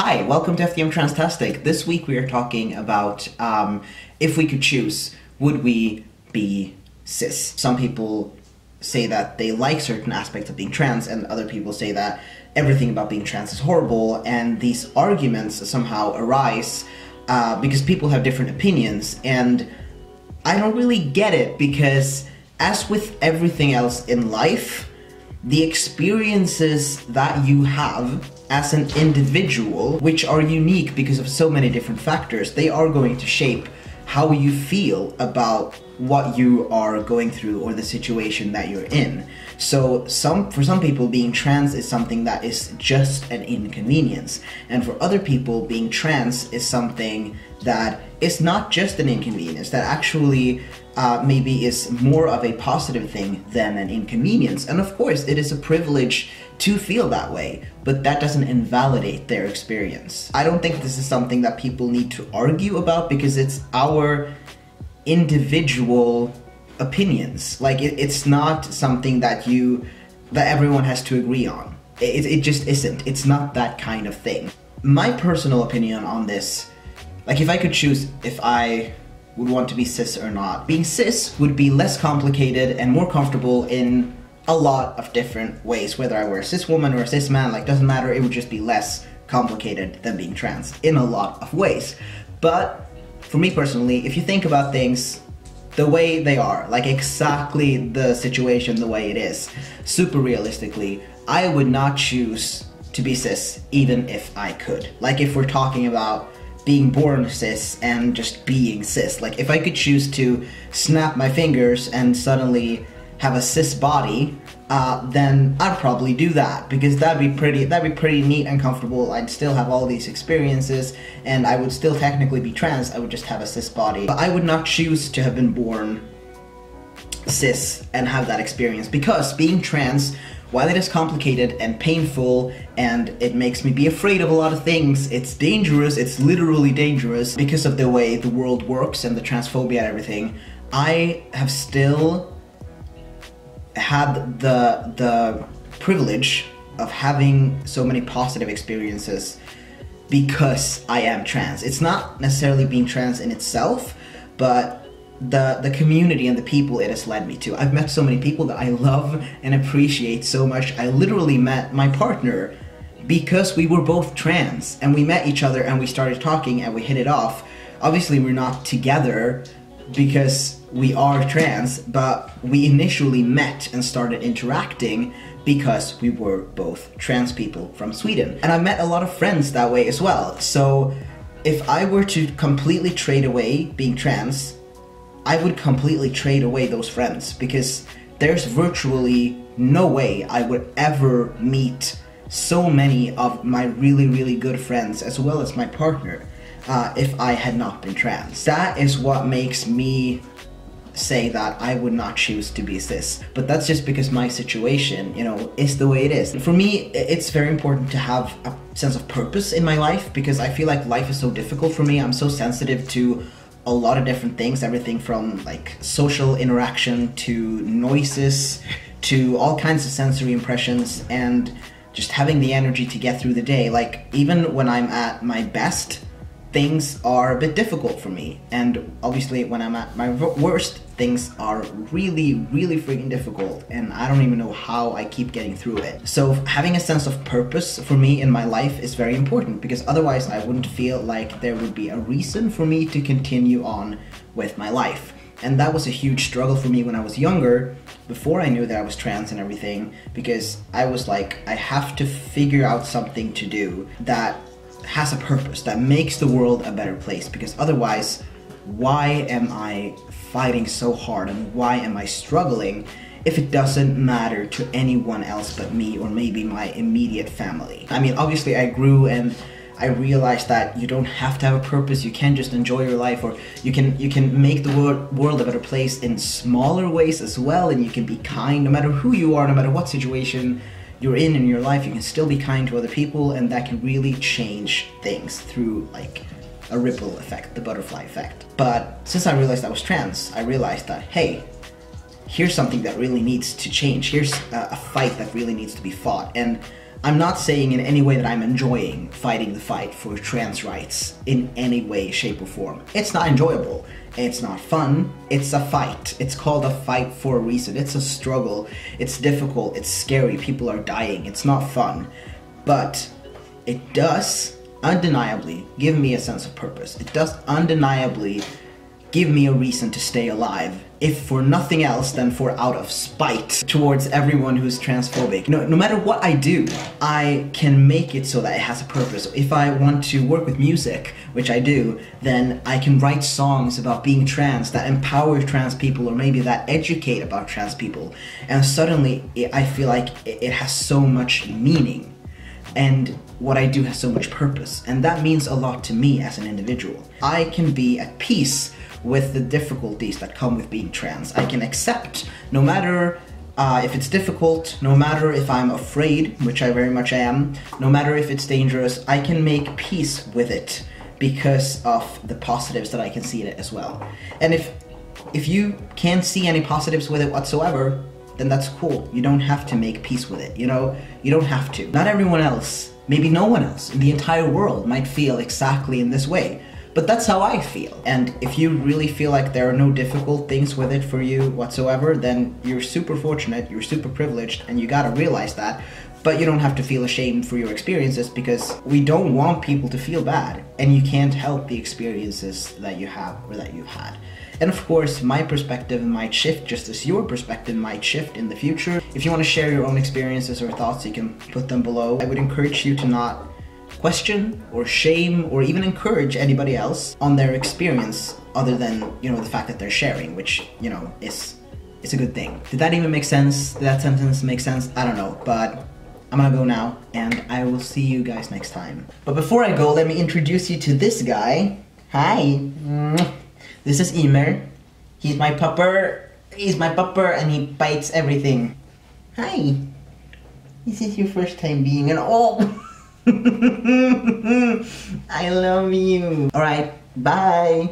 Hi, welcome to FDM Transtastic. This week we are talking about if we could choose, would we be cis? Some people say that they like certain aspects of being trans, and other people say that everything about being trans is horrible, and these arguments somehow arise because people have different opinions, and I don't really get it because, as with everything else in life, the experiences that you have as an individual, which are unique because of so many different factors, they are going to shape how you feel about what you are going through or the situation that you're in. So for some people, being trans is something that is just an inconvenience, and for other people, being trans is something that is not just an inconvenience, that actually maybe is more of a positive thing than an inconvenience. And of course, it is a privilege to feel that way, but that doesn't invalidate their experience. I don't think this is something that people need to argue about because it's our individual opinions. Like it's not something that everyone has to agree on. It just isn't. It's not that kind of thing. My personal opinion on this, like if I could choose if I would want to be cis or not, being cis would be less complicated and more comfortable in a lot of different ways. Whether I were a cis woman or a cis man, like doesn't matter, it would just be less complicated than being trans in a lot of ways. But for me personally, if you think about things the way they are, like exactly the situation the way it is, super realistically, I would not choose to be cis even if I could. Like if we're talking about being born cis and just being cis, like if I could choose to snap my fingers and suddenly have a cis body, then I'd probably do that because that'd be pretty neat and comfortable. I'd still have all these experiences and I would still technically be trans. I would just have a cis body. But I would not choose to have been born cis and have that experience, because being trans, while it is complicated and painful and it makes me be afraid of a lot of things, it's dangerous, it's literally dangerous because of the way the world works and the transphobia and everything. I have still had the privilege of having so many positive experiences because I am trans. It's not necessarily being trans in itself, but the community and the people it has led me to. I've met so many people that I love and appreciate so much. I literally met my partner because we were both trans, and we met each other and we started talking and we hit it off. Obviously we're not together because we are trans, but we initially met and started interacting because we were both trans people from Sweden. And I met a lot of friends that way as well. So if I were to completely trade away being trans, I would completely trade away those friends, because there's virtually no way I would ever meet so many of my really good friends as well as my partner if I had not been trans. That is what makes me say that I would not choose to be cis. But that's just because my situation, is the way it is. For me, it's very important to have a sense of purpose in my life, because I feel like life is so difficult for me. I'm so sensitive to a lot of different things, everything from like social interaction to noises to all kinds of sensory impressions, and just having the energy to get through the day. Like even when I'm at my best, things are a bit difficult for me, and obviously when I'm at my worst, things are really freaking difficult, and I don't even know how I keep getting through it. So having a sense of purpose for me in my life is very important, because otherwise I wouldn't feel like there would be a reason for me to continue on with my life. And that was a huge struggle for me when I was younger, before I knew that I was trans and everything, because I was like, I have to figure out something to do that has a purpose, that makes the world a better place, because otherwise, why am I fighting so hard and why am I struggling if it doesn't matter to anyone else but me, or maybe my immediate family? I mean, obviously I grew and I realized that you don't have to have a purpose. You can just enjoy your life, or you can make the world a better place in smaller ways as well, and you can be kind no matter who you are, no matter what situation you're in your life. You can still be kind to other people, and that can really change things through like a ripple effect, the butterfly effect. But since I realized I was trans, I realized that, hey, here's something that really needs to change. Here's a fight that really needs to be fought. And I'm not saying in any way that I'm enjoying fighting the fight for trans rights in any way, shape, or form. It's not enjoyable. It's not fun. It's a fight. It's called a fight for a reason. It's a struggle. It's difficult. It's scary. People are dying. It's not fun. But it does undeniably give me a sense of purpose. It does undeniably give me a reason to stay alive, if for nothing else than for out of spite towards everyone who's transphobic. No matter what I do, I can make it so that it has a purpose. If I want to work with music, which I do, then I can write songs about being trans that empower trans people, or maybe that educate about trans people. And suddenly, I feel like it has so much meaning. And what I do has so much purpose. And that means a lot to me as an individual. I can be at peace with the difficulties that come with being trans. I can accept, no matter if it's difficult, no matter if I'm afraid, which I very much am, no matter if it's dangerous, I can make peace with it because of the positives that I can see in it as well. And if you can't see any positives with it whatsoever, then that's cool. You don't have to make peace with it, you know? You don't have to. Not everyone else, maybe no one else in the entire world might feel exactly in this way. But that's how I feel. And if you really feel like there are no difficult things with it for you whatsoever, then you're super fortunate, you're super privileged, and you gotta realize that. But you don't have to feel ashamed for your experiences, because we don't want people to feel bad, and you can't help the experiences that you have or that you've had. And of course, my perspective might shift just as your perspective might shift in the future. If you want to share your own experiences or thoughts, you can put them below. I would encourage you to not question or shame or even encourage anybody else on their experience, other than, you know, the fact that they're sharing, which, you know, is a good thing. Did that even make sense? Did that sentence make sense? I don't know, but I'm gonna go now, and I will see you guys next time. But before I go, let me introduce you to this guy. Hi. This is Emil. He's my pupper. He's my pupper, and he bites everything. Hi. This is your first time being an oh. I love you. Alright, bye.